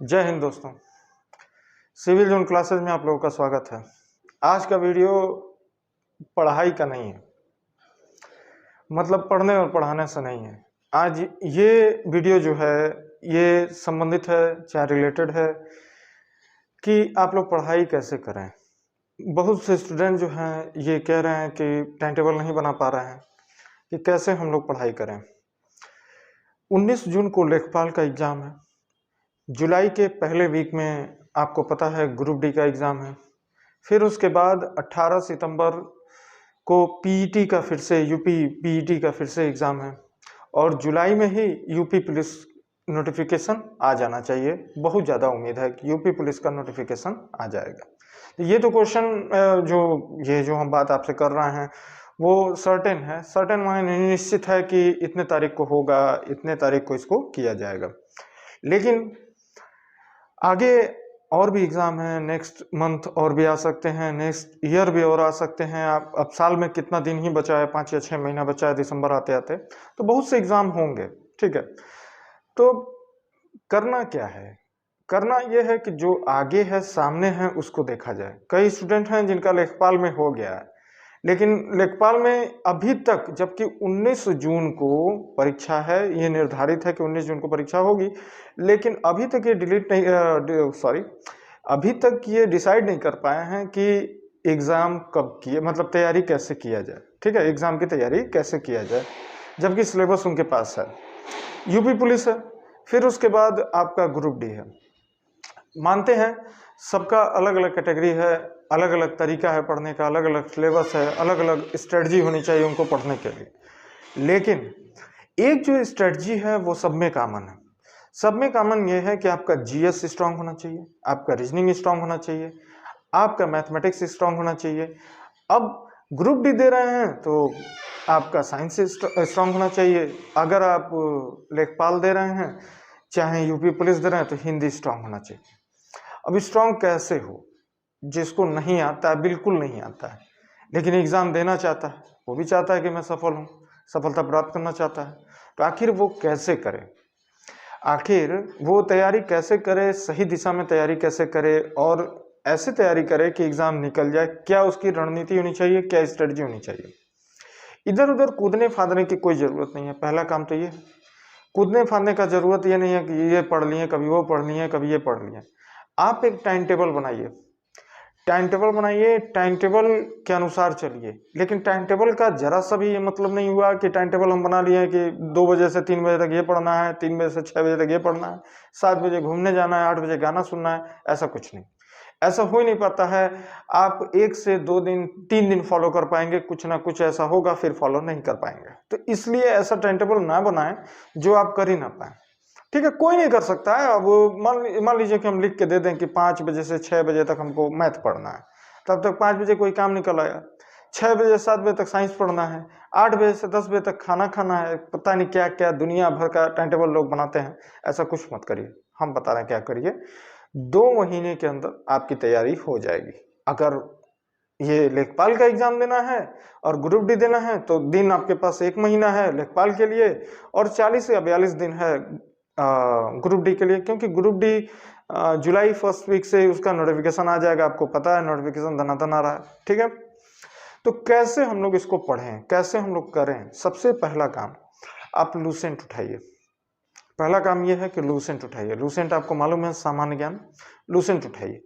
जय हिंद दोस्तों। Civil zone classes में आप लोगों का स्वागत है। आज का वीडियो पढ़ाई का नहीं है, मतलब पढ़ने और पढ़ाने से नहीं है। आज ये वीडियो जो है ये संबंधित है, चाहे रिलेटेड है कि आप लोग पढ़ाई कैसे करें। बहुत से स्टूडेंट जो हैं ये कह रहे हैं कि टाइम टेबल नहीं बना पा रहे हैं कि कैसे हम लोग पढ़ाई करें। 19 जून को लेखपाल का एग्ज़ाम है। जुलाई के पहले वीक में आपको पता है ग्रुप डी का एग्ज़ाम है। फिर उसके बाद 18 सितंबर को पीईटी का फिर से यूपी पीईटी का फिर से एग्ज़ाम है और जुलाई में ही यूपी पुलिस नोटिफिकेशन आ जाना चाहिए। बहुत ज़्यादा उम्मीद है कि यूपी पुलिस का नोटिफिकेशन आ जाएगा। तो ये तो क्वेश्चन जो हम बात आपसे कर रहे हैं वो सर्टेन है। सर्टेन माने निश्चित है कि इतने तारीख को होगा, इतने तारीख को इसको किया जाएगा। लेकिन आगे और भी एग्ज़ाम है, नेक्स्ट मंथ और भी आ सकते हैं, नेक्स्ट ईयर भी और आ सकते हैं। आप अब साल में कितना दिन ही बचा है, 5 या 6 महीना बचा है दिसंबर आते आते, तो बहुत से एग्ज़ाम होंगे। ठीक है, तो करना क्या है? करना यह है कि जो आगे है, सामने है, उसको देखा जाए। कई स्टूडेंट हैं जिनका लेखपाल में हो गया है, लेकिन लेखपाल में अभी तक, जबकि 19 जून को परीक्षा है, ये निर्धारित है कि 19 जून को परीक्षा होगी, लेकिन अभी तक ये अभी तक ये डिसाइड नहीं कर पाए हैं कि एग्ज़ाम कब किए, मतलब तैयारी कैसे किया जाए। ठीक है, एग्ज़ाम की तैयारी कैसे किया जाए, जबकि सिलेबस उनके पास है। यूपी पुलिस है, फिर उसके बाद आपका ग्रुप डी है। मानते हैं सबका अलग अलग कैटेगरी है, अलग अलग तरीका है पढ़ने का, अलग अलग सिलेबस है, अलग अलग स्ट्रेटजी होनी चाहिए उनको पढ़ने के लिए। लेकिन एक जो स्ट्रेटजी है वो सब में कॉमन है। सब में कॉमन ये है कि आपका जीएस स्ट्रांग होना चाहिए, आपका रीजनिंग स्ट्रांग होना चाहिए, आपका मैथमेटिक्स स्ट्रांग होना चाहिए। अब ग्रुप डी दे रहे हैं तो आपका साइंस स्ट्रांग होना चाहिए। अगर आप लेखपाल दे रहे हैं, चाहे यूपी पुलिस दे रहे हैं, तो हिंदी स्ट्रांग होना चाहिए। अब स्ट्रांग कैसे हो? जिसको नहीं आता है, बिल्कुल नहीं आता है, लेकिन एग्ज़ाम देना चाहता है, वो भी चाहता है कि मैं सफल हूँ, सफलता प्राप्त करना चाहता है, तो आखिर वो कैसे करे? आखिर वो तैयारी कैसे करे, सही दिशा में तैयारी कैसे करे और ऐसे तैयारी करे कि एग्ज़ाम निकल जाए? क्या उसकी रणनीति होनी चाहिए, क्या स्ट्रेटजी होनी चाहिए? इधर उधर कूदने फादने की कोई ज़रूरत नहीं है। पहला काम तो ये है, कूदने फादने का ज़रूरत ये नहीं है कि ये पढ़ लिए, कभी वो पढ़ लिए, कभी ये पढ़ लिए। आप एक टाइम टेबल बनाइए, टाइम टेबल बनाइए, टाइम टेबल के अनुसार चलिए। लेकिन टाइम टेबल का जरा सा भी ये मतलब नहीं हुआ कि टाइम टेबल हम बना लिए कि 2 बजे से 3 बजे तक ये पढ़ना है, 3 बजे से 6 बजे तक ये पढ़ना है, 7 बजे घूमने जाना है, 8 बजे गाना सुनना है। ऐसा कुछ नहीं, ऐसा हो ही नहीं पाता है। आप 1 से 2 दिन, 3 दिन फॉलो कर पाएंगे, कुछ ना कुछ ऐसा होगा, फिर फॉलो नहीं कर पाएंगे। तो इसलिए ऐसा टाइम टेबल ना बनाएं जो आप कर ही ना पाए। ठीक है, कोई नहीं कर सकता है। अब मान लीजिए कि हम लिख के दे दें कि 5 बजे से 6 बजे तक हमको मैथ पढ़ना है, तब तक 5 बजे कोई काम निकल आया, 6 बजे 7 बजे तक साइंस पढ़ना है, 8 बजे से 10 बजे तक खाना खाना है। पता नहीं क्या क्या दुनिया भर का टाइम टेबल लोग बनाते हैं। ऐसा कुछ मत करिए, हम बता रहे हैं क्या करिए। 2 महीने के अंदर आपकी तैयारी हो जाएगी। अगर ये लेखपाल का एग्जाम देना है और ग्रुप डी देना है तो दिन आपके पास 1 महीना है लेखपाल के लिए और 40 या 42 दिन है ग्रुप डी के लिए, क्योंकि ग्रुप डी जुलाई फर्स्ट वीक से उसका नोटिफिकेशन आ जाएगा। आपको पता है नोटिफिकेशन धनाधन आ रहा है। ठीक है, तो कैसे हम लोग इसको पढ़ें, कैसे हम लोग करें? सबसे पहला काम, आप लूसेंट उठाइए। पहला काम यह है कि लूसेंट उठाइए। लूसेंट आपको मालूम है, सामान्य ज्ञान। लूसेंट उठाइए।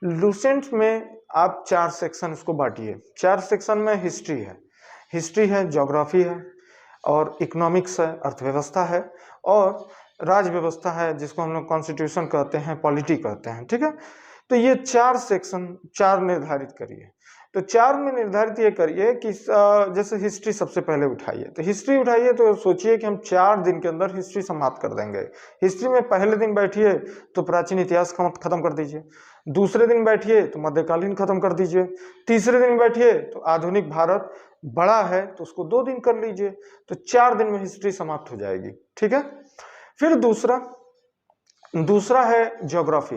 लूसेंट में आप 4 सेक्शन इसको बांटिए। 4 सेक्शन में हिस्ट्री है, ज्योग्राफी है और इकोनॉमिक्स है, अर्थव्यवस्था है और राज व्यवस्था है, जिसको हम लोग कॉन्स्टिट्यूशन कहते हैं, पॉलिटी कहते हैं। ठीक है, तो ये 4 सेक्शन 4 निर्धारित करिए। तो 4 में निर्धारित ये करिए कि जैसे हिस्ट्री सबसे पहले उठाइए, तो हिस्ट्री उठाइए तो सोचिए कि हम 4 दिन के अंदर हिस्ट्री समाप्त कर देंगे। हिस्ट्री में पहले दिन बैठिए तो प्राचीन इतिहास खत्म कर दीजिए, दूसरे दिन बैठिए तो मध्यकालीन खत्म कर दीजिए, तीसरे दिन बैठिए तो आधुनिक भारत, बड़ा है तो उसको 2 दिन कर लीजिए। तो 4 दिन में हिस्ट्री समाप्त हो जाएगी। ठीक है, फिर दूसरा है ज्योग्राफी।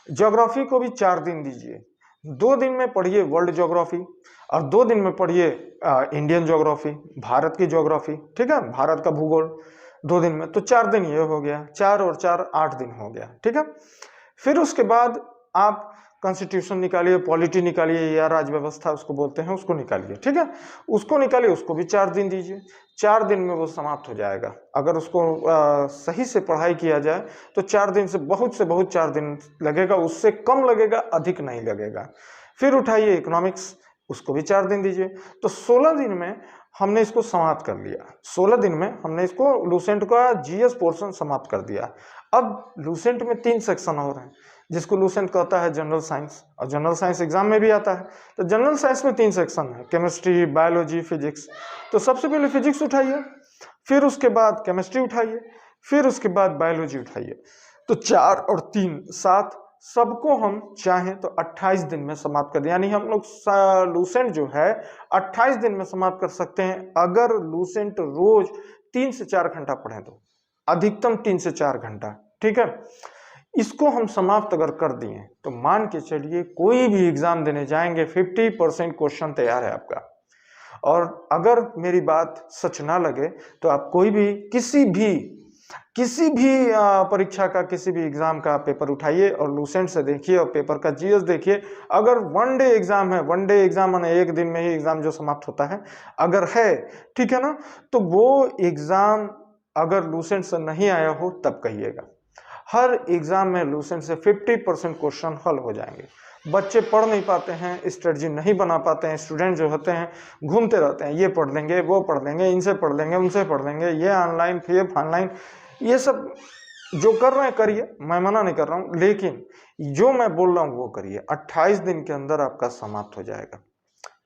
ज्योग्राफी को भी 4 दिन दीजिए। 2 दिन में पढ़िए वर्ल्ड ज्योग्राफी और 2 दिन में पढ़िए इंडियन ज्योग्राफी, भारत की ज्योग्राफी। ठीक है, भारत का भूगोल। 2 दिन में, तो 4 दिन ये हो गया, 4 और 4 8 दिन हो गया, ठीक है। फिर उसके बाद आप कॉन्स्टिट्यूशन निकालिए, पॉलिटी निकालिए, या राज्य व्यवस्था उसको बोलते हैं, उसको निकालिए, ठीक है। उसको निकालिए, उसको भी 4 दिन दीजिए, 4 दिन में वो समाप्त हो जाएगा। अगर उसको सही से पढ़ाई किया जाए तो 4 दिन से बहुत 4 दिन लगेगा, उससे कम लगेगा, अधिक नहीं लगेगा। फिर उठाइए इकोनॉमिक्स, उसको भी 4 दिन दीजिए, तो 16 दिन में हमने इसको समाप्त कर लिया। 16 दिन में हमने इसको लूसेंट का जीएस पोर्शन समाप्त कर दिया। अब लूसेंट में 3 सेक्शन और हैं, जिसको लूसेंट कहता है जनरल साइंस, और जनरल साइंस एग्जाम में भी आता है। तो जनरल साइंस में 3 सेक्शन है, केमिस्ट्री, बायोलॉजी, फिजिक्स। तो सबसे पहले फिजिक्स उठाइए, फिर उसके बाद केमिस्ट्री उठाइए, फिर उसके बाद बायोलॉजी उठाइए। तो 4 और 3 7, सबको हम चाहें तो 28 दिन में समाप्त कर दें। यानी हम लोग लूसेंट जो है 28 दिन में समाप्त कर सकते हैं, अगर लूसेंट रोज 3 से 4 घंटा पढ़ें तो, अधिकतम 3 से 4 घंटा, ठीक है। इसको हम समाप्त अगर कर दिए तो मान के चलिए कोई भी एग्जाम देने जाएंगे 50% क्वेश्चन तैयार है आपका। और अगर मेरी बात सच ना लगे तो आप कोई भी किसी भी परीक्षा का, किसी भी एग्जाम का पेपर उठाइए और लूसेंट से देखिए और पेपर का जीएस देखिए। अगर वन डे एग्जाम है, वन डे एग्जाम माने एक दिन में ही एग्जाम जो समाप्त होता है, अगर है, ठीक है ना, तो वो एग्जाम अगर लूसेंट से नहीं आया हो तब कहिएगा। हर एग्जाम में लूसेंट से 50% क्वेश्चन हल हो जाएंगे। बच्चे पढ़ नहीं पाते हैं, स्ट्रेटजी नहीं बना पाते हैं, स्टूडेंट जो होते हैं घूमते रहते हैं, ये पढ़ लेंगे, वो पढ़ लेंगे, इनसे पढ़ लेंगे, उनसे पढ़ लेंगे, ये ऑनलाइन, फिर ऑनलाइन, ये सब जो कर रहे हैं करिए, मैं मना नहीं कर रहा हूँ, लेकिन जो मैं बोल रहा हूँ वो करिए। 28 दिन के अंदर आपका समाप्त हो जाएगा,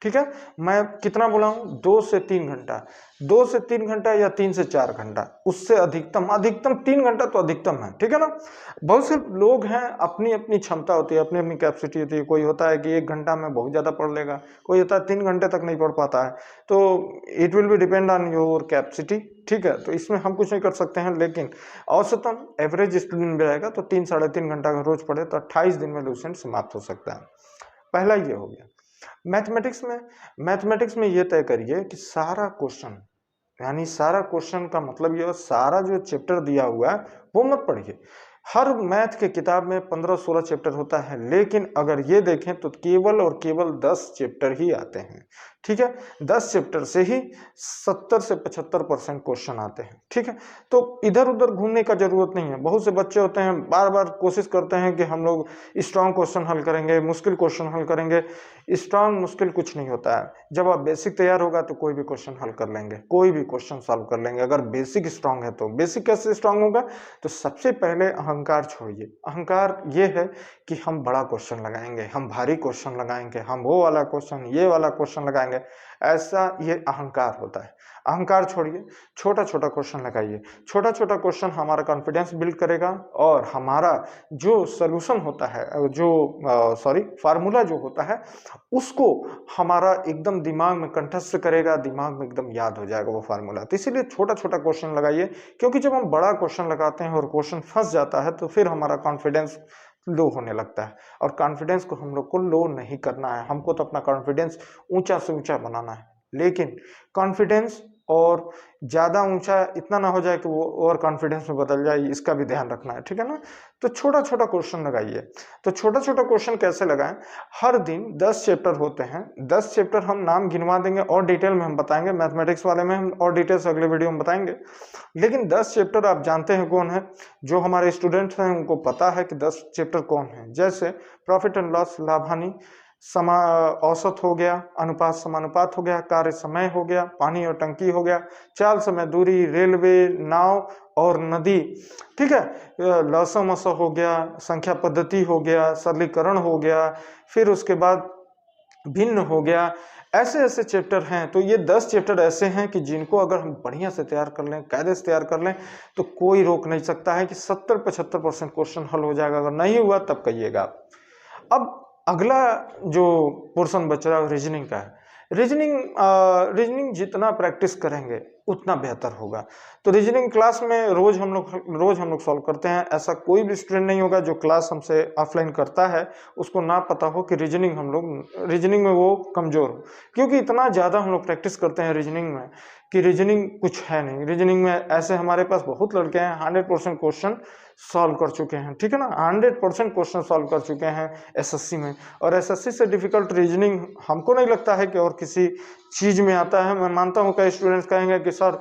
ठीक है। मैं कितना बोला हूँ, 2 से 3 घंटा, 2 से 3 घंटा या 3 से 4 घंटा, उससे अधिकतम 3 घंटा तो अधिकतम है, ठीक है ना। बहुत से लोग हैं, अपनी अपनी क्षमता होती है, अपनी अपनी कैपेसिटी होती है। कोई होता है कि 1 घंटा में बहुत ज़्यादा पढ़ लेगा, कोई होता है 3 घंटे तक नहीं पढ़ पाता है। तो it will be depend on your capacity, ठीक है। तो इसमें हम कुछ नहीं कर सकते हैं, लेकिन औसतन एवरेज स्टूडेंट भी रहेगा तो 3 साढ़े 3 घंटा का रोज पढ़े तो 28 दिन में लूसेंट समाप्त हो सकता है। पहला ये हो गया। मैथमेटिक्स में ये तय करिए कि सारा क्वेश्चन, यानी सारा क्वेश्चन का मतलब ये, सारा जो चैप्टर दिया हुआ है वो मत पढ़िए। हर मैथ के किताब में 15-16 चैप्टर होता है, लेकिन अगर ये देखें तो केवल और केवल 10 चैप्टर ही आते हैं, ठीक है। 10 चैप्टर से ही 70 से 75% क्वेश्चन आते हैं, ठीक है। तो इधर उधर घूमने का जरूरत नहीं है। बहुत से बच्चे होते हैं बार बार कोशिश करते हैं कि हम लोग स्ट्रांग क्वेश्चन हल करेंगे, मुश्किल क्वेश्चन हल करेंगे। स्ट्रांग मुश्किल कुछ नहीं होता है, जब आप बेसिक तैयार होगा तो कोई भी क्वेश्चन हल कर लेंगे, कोई भी क्वेश्चन सॉल्व कर लेंगे, अगर बेसिक स्ट्रांग है तो। बेसिक कैसे स्ट्रांग होगा, तो सबसे पहले अहंकार छोड़िए। अहंकार ये है कि हम बड़ा क्वेश्चन लगाएंगे, हम भारी क्वेश्चन लगाएंगे, हम वो वाला क्वेश्चन, ये वाला क्वेश्चन लगाएंगे, ऐसा ये अहंकार होता है। अहंकार छोड़िए, छोटा छोटा क्वेश्चन लगाइए। छोटा छोटा क्वेश्चन हमारा कॉन्फिडेंस बिल्ड करेगा, और हमारा जो सोल्यूशन होता है, जो फार्मूला जो होता है, उसको हमारा एकदम दिमाग में कंठस्थ करेगा, दिमाग में एकदम याद हो जाएगा वो फार्मूला। तो इसीलिए छोटा छोटा क्वेश्चन लगाइए, क्योंकि जब हम बड़ा क्वेश्चन लगाते हैं और क्वेश्चन फंस जाता है तो फिर हमारा कॉन्फिडेंस लो होने लगता है। और कॉन्फिडेंस को हम लोग को लो नहीं करना है, हमको तो अपना कॉन्फिडेंस ऊंचा से ऊंचा बनाना है। लेकिन कॉन्फिडेंस और ज़्यादा ऊंचा इतना ना हो जाए कि वो ओवर कॉन्फिडेंस में बदल जाए, इसका भी ध्यान रखना है, ठीक है ना। तो छोटा छोटा क्वेश्चन लगाइए। तो छोटा छोटा क्वेश्चन कैसे लगाएं, हर दिन 10 चैप्टर होते हैं, 10 चैप्टर हम नाम गिनवा देंगे और डिटेल में हम बताएंगे, मैथमेटिक्स वाले में हम और डिटेल्स अगले वीडियो में बताएंगे। लेकिन 10 चैप्टर आप जानते हैं कौन है, जो हमारे स्टूडेंट्स हैं उनको पता है कि 10 चैप्टर कौन है। जैसे प्रॉफिट एंड लॉस, लाभ हानि, औसत हो गया, अनुपात समानुपात हो गया, कार्य समय हो गया, पानी और टंकी हो गया, चाल समय दूरी, रेलवे, नाव और नदी, ठीक है, लसमस हो गया, संख्या पद्धति हो गया, सरलीकरण हो गया, फिर उसके बाद भिन्न हो गया। ऐसे ऐसे चैप्टर हैं। तो ये 10 चैप्टर ऐसे हैं कि जिनको अगर हम बढ़िया से तैयार कर लें, कायदे से तैयार कर लें, तो कोई रोक नहीं सकता है कि 70-75% क्वेश्चन हल हो जाएगा। अगर नहीं हुआ तब कहिएगा। अब अगला जो पोर्शन बच रहा है रीजनिंग का है। रीजनिंग जितना प्रैक्टिस करेंगे उतना बेहतर होगा। तो रीजनिंग क्लास में रोज हम लोग सॉल्व करते हैं। ऐसा कोई भी स्टूडेंट नहीं होगा जो क्लास हमसे ऑफलाइन करता है उसको ना पता हो कि रीजनिंग में वो कमजोर हो, क्योंकि इतना ज़्यादा हम लोग प्रैक्टिस करते हैं रीजनिंग में कि रीजनिंग कुछ है नहीं, रीजनिंग में ऐसे हमारे पास बहुत लड़के हैं 100% क्वेश्चन सॉल्व कर चुके हैं, ठीक है ना, 100% क्वेश्चन सॉल्व कर चुके हैं एसएससी में। और एसएससी से डिफिकल्ट रीजनिंग हमको नहीं लगता है कि और किसी चीज में आता है। मैं मानता हूँ कई स्टूडेंट्स कहेंगे कि सर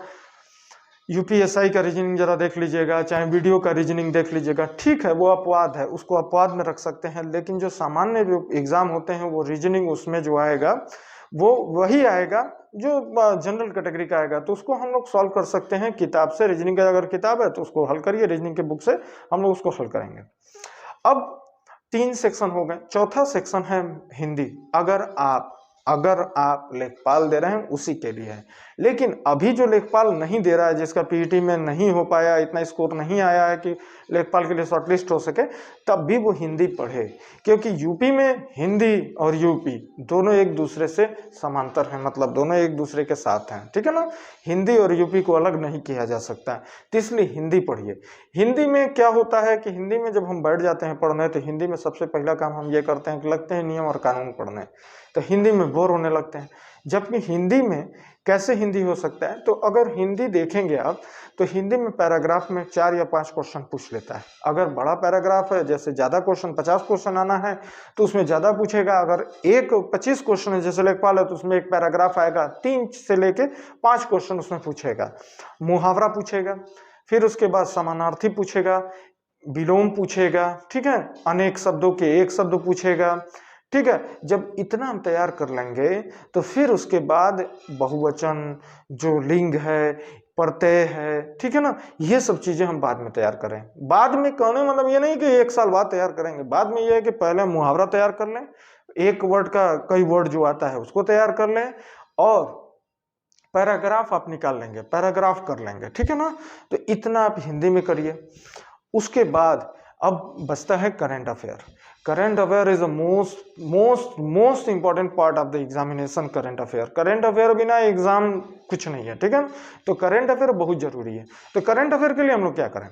यूपीएसआई का रीजनिंग जरा देख लीजिएगा, चाहे वीडियो का रीजनिंग देख लीजिएगा। ठीक है, वो अपवाद है, उसको अपवाद में रख सकते हैं, लेकिन जो सामान्य जो एग्जाम होते हैं वो रीजनिंग उसमें जो आएगा वो वही आएगा जो जनरल कैटेगरी का आएगा। तो उसको हम लोग सॉल्व कर सकते हैं किताब से। रीजनिंग का अगर किताब है तो उसको हल करिए, रीजनिंग के बुक से हम लोग उसको हल करेंगे। अब 3 सेक्शन हो गए, चौथा सेक्शन है हिंदी। अगर आप लेखपाल दे रहे हैं उसी के लिए है, लेकिन अभी जो लेखपाल नहीं दे रहा है, जिसका पीईटी में नहीं हो पाया, इतना स्कोर नहीं आया है कि लेखपाल के लिए शॉर्टलिस्ट हो सके, तब भी वो हिंदी पढ़े, क्योंकि यूपी में हिंदी और यूपी दोनों एक दूसरे से समांतर हैं, मतलब दोनों एक दूसरे के साथ हैं, ठीक है ना। हिंदी और यूपी को अलग नहीं किया जा सकता है, तो इसलिए हिंदी पढ़िए। हिंदी में क्या होता है कि हिंदी में जब हम बैठ जाते हैं पढ़ने, तो हिंदी में सबसे पहला काम हम ये करते हैं कि लगते हैं नियम और कानून पढ़ने, तो हिंदी में बोर होने लगते हैं। जबकि हिंदी में कैसे हिंदी हो सकता है, तो अगर हिंदी देखेंगे आप, तो हिंदी में पैराग्राफ में 4 या 5 क्वेश्चन पूछ लेता है। अगर बड़ा पैराग्राफ है, जैसे ज़्यादा क्वेश्चन 50 क्वेश्चन आना है, तो उसमें ज़्यादा पूछेगा। अगर 25 क्वेश्चन है जैसे लेखपाल है, तो उसमें एक पैराग्राफ आएगा, 3 से लेके 5 क्वेश्चन उसमें पूछेगा। मुहावरा पूछेगा, फिर उसके बाद समानार्थी पूछेगा, विलोम पूछेगा, ठीक है, अनेक शब्दों के एक शब्द पूछेगा, ठीक है। जब इतना हम तैयार कर लेंगे तो फिर उसके बाद बहुवचन, जो लिंग है, प्रत्यय है, ठीक है ना, ये सब चीजें हम बाद में तैयार करें। बाद में कहने मतलब ये नहीं कि 1 साल बाद तैयार करेंगे, बाद में ये है कि पहले मुहावरा तैयार कर लें, एक वर्ड का कई वर्ड जो आता है उसको तैयार कर लें, और पैराग्राफ आप निकाल लेंगे, पैराग्राफ कर लेंगे, ठीक है ना। तो इतना आप हिंदी में करिए। उसके बाद अब बचता है current affair. Current affair is the most important part of the examination. Current affair बिना एग्जाम कुछ नहीं है, ठीक है। तो करंट अफेयर बहुत जरूरी है। तो करंट अफेयर के लिए हम लोग क्या करें?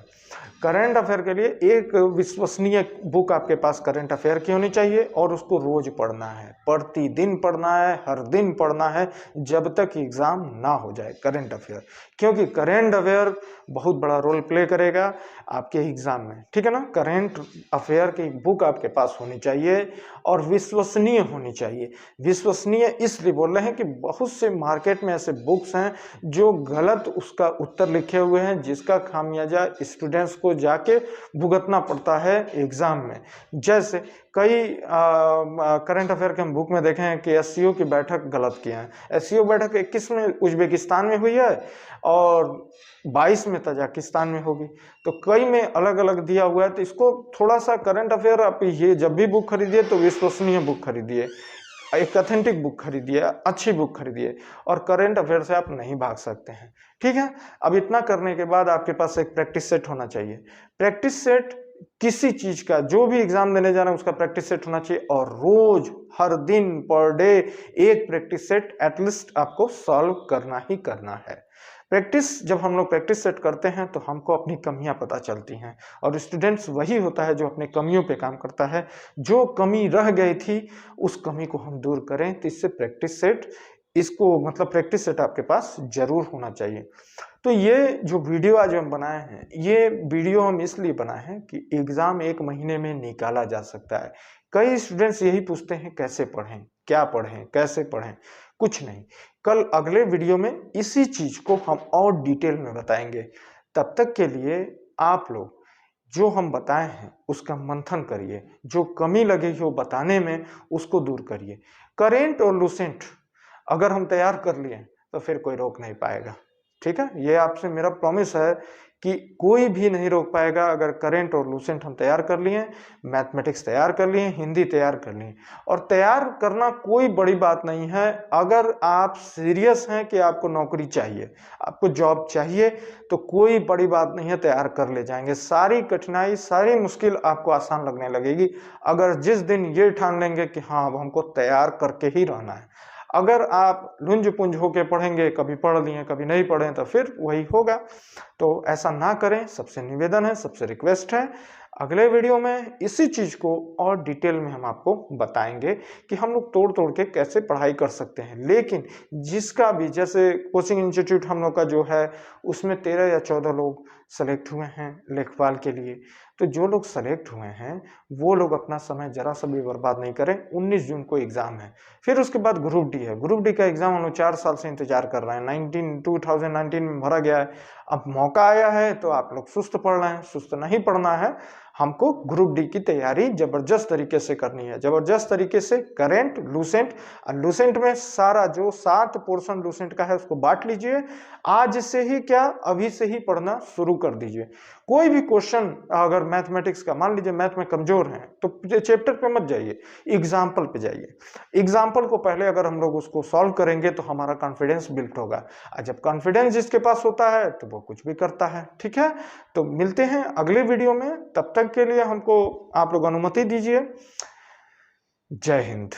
करंट अफेयर के लिए एक विश्वसनीय बुक आपके पास करंट अफेयर की होनी चाहिए, और उसको रोज पढ़ना है, प्रतिदिन पढ़ना है, हर दिन पढ़ना है, जब तक एग्जाम ना हो जाए करंट अफेयर। क्योंकि करंट अफेयर बहुत बड़ा रोल प्ले करेगा आपके एग्जाम में, ठीक है ना। करंट अफेयर की बुक आपके पास होनी चाहिए और विश्वसनीय होनी चाहिए। विश्वसनीय इसलिए बोल रहे हैं कि बहुत से मार्केट में ऐसे बुक्स हैं जो गलत उसका उत्तर लिखे हुए हैं, जिसका खामियाजा स्टूडेंट्स को जाके भुगतना पड़ता है एग्जाम में। जैसे कई करंट अफेयर के हम बुक में देखे हैं कि एससीओ की बैठक गलत किए हैं। एससीओ बैठक 21 में उज्बेकिस्तान में हुई है और 22 में तजाकिस्तान में होगी, तो कई में अलग अलग दिया हुआ है। तो इसको थोड़ा सा करंट अफेयर आप ये जब भी बुक खरीदिए तो विश्वसनीय बुक खरीदिए, एक ऑथेंटिक बुक खरीदिए, अच्छी बुक खरीदिए, और करंट अफेयर से आप नहीं भाग सकते हैं, ठीक है। अब इतना करने के बाद आपके पास एक प्रैक्टिस सेट होना चाहिए। प्रैक्टिस सेट किसी चीज का, जो भी एग्जाम देने जा रहे हैं उसका प्रैक्टिस सेट होना चाहिए, और रोज हर दिन पर डे एक प्रैक्टिस सेट एटलीस्ट आपको सॉल्व करना ही करना है। प्रैक्टिस, जब हम लोग प्रैक्टिस सेट करते हैं तो हमको अपनी कमियां पता चलती हैं, और स्टूडेंट्स वही होता है जो अपने कमियों पे काम करता है। जो कमी रह गई थी उस कमी को हम दूर करें, तो इससे प्रैक्टिस सेट, इसको मतलब प्रैक्टिस सेट आपके पास जरूर होना चाहिए। तो ये जो वीडियो आज हम बनाए हैं, ये वीडियो हम इसलिए बनाए हैं कि एग्जाम 1 महीने में निकाला जा सकता है। कई स्टूडेंट्स यही पूछते हैं कैसे पढ़ें, क्या पढ़ें, कैसे पढ़ें। कुछ नहीं, कल अगले वीडियो में इसी चीज को हम और डिटेल में बताएंगे। तब तक के लिए आप लोग जो हम बताए हैं उसका मंथन करिए, जो कमी लगे हो बताने में उसको दूर करिए। करेंट और लूसेंट अगर हम तैयार कर लिए तो फिर कोई रोक नहीं पाएगा, ठीक है। ये आपसे मेरा प्रॉमिस है कि कोई भी नहीं रोक पाएगा। अगर करेंट और लूसेंट हम तैयार कर लिए, मैथमेटिक्स तैयार कर लिए, हिंदी तैयार कर लिए, और तैयार करना कोई बड़ी बात नहीं है। अगर आप सीरियस हैं कि आपको नौकरी चाहिए, आपको जॉब चाहिए, तो कोई बड़ी बात नहीं है, तैयार कर ले जाएंगे। सारी कठिनाई, सारी मुश्किल आपको आसान लगने लगेगी अगर जिस दिन ये ठान लेंगे कि हाँ अब हमको तैयार करके ही रहना है। अगर आप लुंज पुंज होके पढ़ेंगे, कभी पढ़ लिए कभी नहीं पढ़े, तो फिर वही होगा। तो ऐसा ना करें, सबसे निवेदन है, सबसे रिक्वेस्ट है। अगले वीडियो में इसी चीज को और डिटेल में हम आपको बताएंगे कि हम लोग तोड़ तोड़ के कैसे पढ़ाई कर सकते हैं। लेकिन जिसका भी, जैसे कोचिंग इंस्टीट्यूट हम लोग का जो है उसमें 13 या 14 लोग सेलेक्ट हुए हैं लेखपाल के लिए। तो जो लोग सेलेक्ट हुए हैं वो लोग अपना समय जरा सा भी बर्बाद नहीं करें। 19 जून को एग्जाम है, फिर उसके बाद ग्रुप डी है। ग्रुप डी का एग्जाम हम लोग 4 साल से इंतजार कर रहे हैं। 2019 में भरा गया है, अब मौका आया है तो आप लोग सुस्त पढ़ रहे हैं। सुस्त नहीं पढ़ना है, हमको ग्रुप डी की तैयारी जबरदस्त तरीके से करनी है। जबरदस्त तरीके से करेंट, लूसेंट, और लूसेंट में सारा जो 7 पोर्शन लूसेंट का है उसको बांट लीजिए। आज से ही क्या, अभी से ही पढ़ना शुरू कर दीजिए। कोई भी क्वेश्चन अगर मैथमेटिक्स का, मान लीजिए मैथ में कमजोर हैं, तो चैप्टर पे मत जाइए, एग्जाम्पल पे जाइए। एग्जाम्पल को पहले अगर हम लोग उसको सॉल्व करेंगे तो हमारा कॉन्फिडेंस बिल्ड होगा, और जब कॉन्फिडेंस जिसके पास होता है तो वो कुछ भी करता है। ठीक है, तो मिलते हैं अगले वीडियो में। तब तक के लिए हमको आप लोग अनुमति दीजिए। जय हिंद।